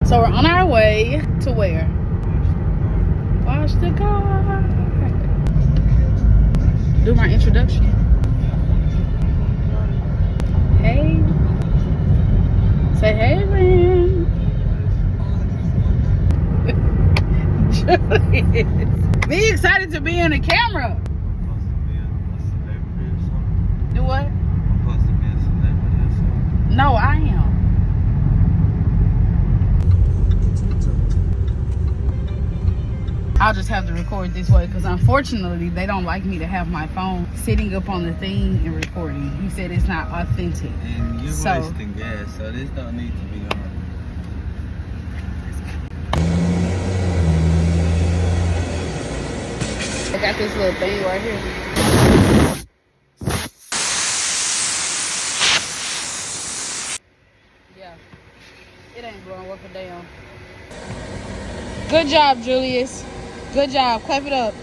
So we're on our way to where? Wash the car. Do my introduction. Hey. Say hey, man. Julius. Be excited to be in the camera. Do what? I'm supposed to be a celebrity or something. No, I am. I'll just have to record this way because unfortunately they don't like me to have my phone sitting up on the thing and recording. He said it's not authentic. And you're So- wasting gas, so this don't need to be on. I got this little thing right here. Yeah, it ain't blowing worth a damn. Good job, Julius. Good job. Clap it up.